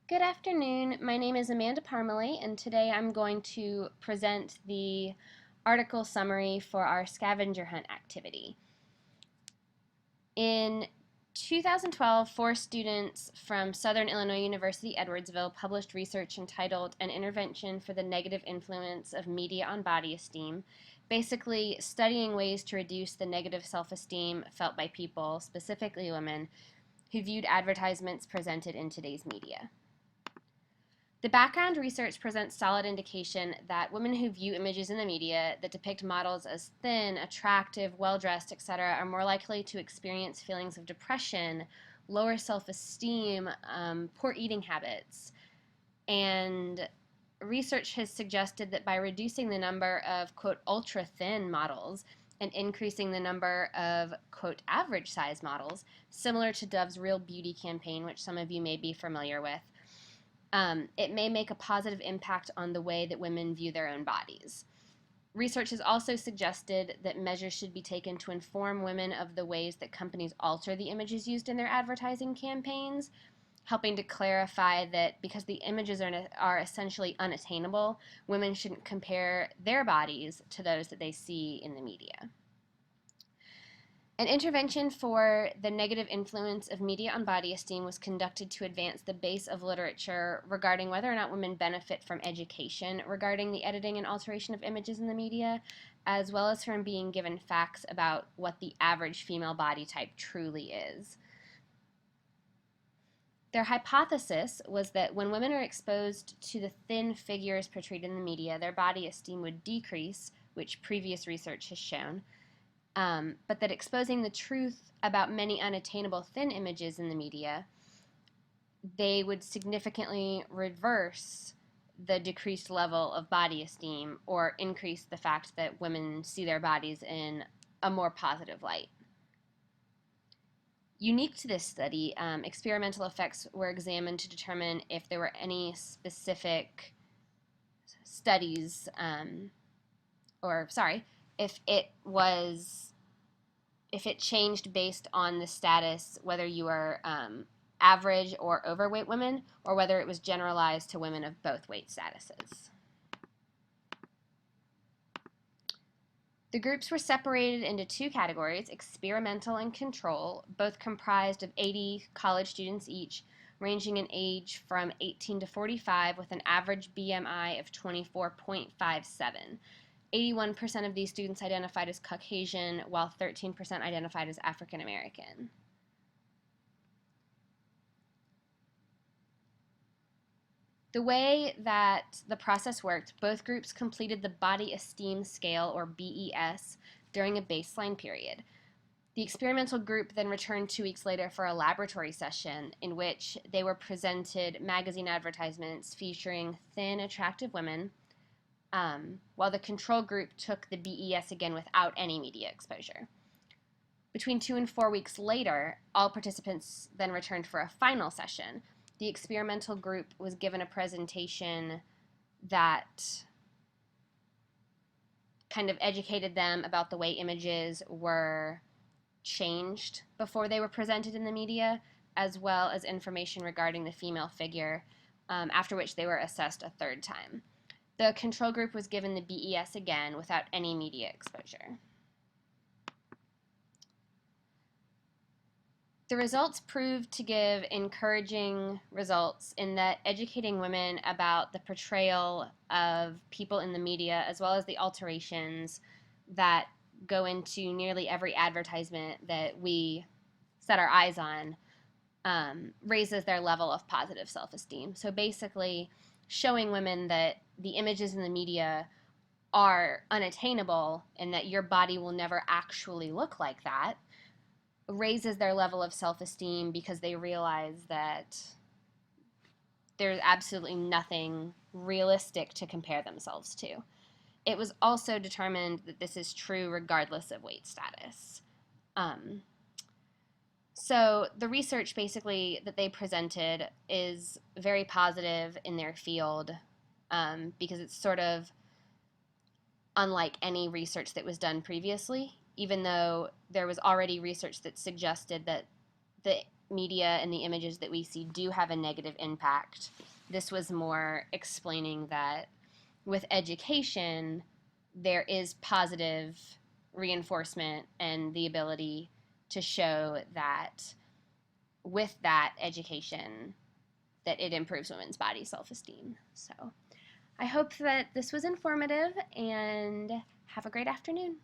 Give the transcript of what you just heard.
Good afternoon. My name is Amanda Parmelee, and today I'm going to present the article summary for our scavenger hunt activity. In 2012, four students from Southern Illinois University Edwardsville published research entitled An Intervention for the Negative Influence of Media on Body Esteem, basically studying ways to reduce the negative self-esteem felt by people, specifically women, who viewed advertisements presented in today's media. The background research presents solid indication that women who view images in the media that depict models as thin, attractive, well-dressed, etc., are more likely to experience feelings of depression, lower self-esteem, poor eating habits. And research has suggested that by reducing the number of, quote, ultra-thin models and increasing the number of, quote, average-size models, similar to Dove's Real Beauty campaign, which some of you may be familiar with, it may make a positive impact on the way that women view their own bodies. Research has also suggested that measures should be taken to inform women of the ways that companies alter the images used in their advertising campaigns, helping to clarify that because the images are essentially unattainable, women shouldn't compare their bodies to those that they see in the media. An intervention for the negative influence of media on body esteem was conducted to advance the base of literature regarding whether or not women benefit from education regarding the editing and alteration of images in the media, as well as from being given facts about what the average female body type truly is. Their hypothesis was that when women are exposed to the thin figures portrayed in the media, their body esteem would decrease, which previous research has shown, but that exposing the truth about many unattainable thin images in the media, they would significantly reverse the decreased level of body esteem or increase the fact that women see their bodies in a more positive light. Unique to this study, experimental effects were examined to determine if there were any specific studies, if it changed based on the status, whether you are average or overweight women, or whether it was generalized to women of both weight statuses. The groups were separated into two categories, experimental and control, both comprised of 80 college students each, ranging in age from 18 to 45 with an average BMI of 24.57. 81% of these students identified as Caucasian, while 13% identified as African American. The way that the process worked, both groups completed the Body Esteem Scale, or BES, during a baseline period. The experimental group then returned 2 weeks later for a laboratory session in which they were presented magazine advertisements featuring thin, attractive women, while the control group took the BES again without any media exposure. Between 2 and 4 weeks later, all participants then returned for a final session. The experimental group was given a presentation that kind of educated them about the way images were changed before they were presented in the media, as well as information regarding the female figure, after which they were assessed a third time. The control group was given the BES again without any media exposure. The results proved to give encouraging results in that educating women about the portrayal of people in the media, as well as the alterations that go into nearly every advertisement that we set our eyes on, raises their level of positive self-esteem. So basically, showing women that the images in the media are unattainable and that your body will never actually look like that raises their level of self-esteem because they realize that there's absolutely nothing realistic to compare themselves to. It was also determined that this is true regardless of weight status. So the research basically that they presented is very positive in their field, because it's sort of unlike any research that was done previously, even though there was already research that suggested that the media and the images that we see do have a negative impact. This was more explaining that with education, there is positive reinforcement and the ability to show that with that education, that it improves women's body self-esteem. So I hope that this was informative, and have a great afternoon.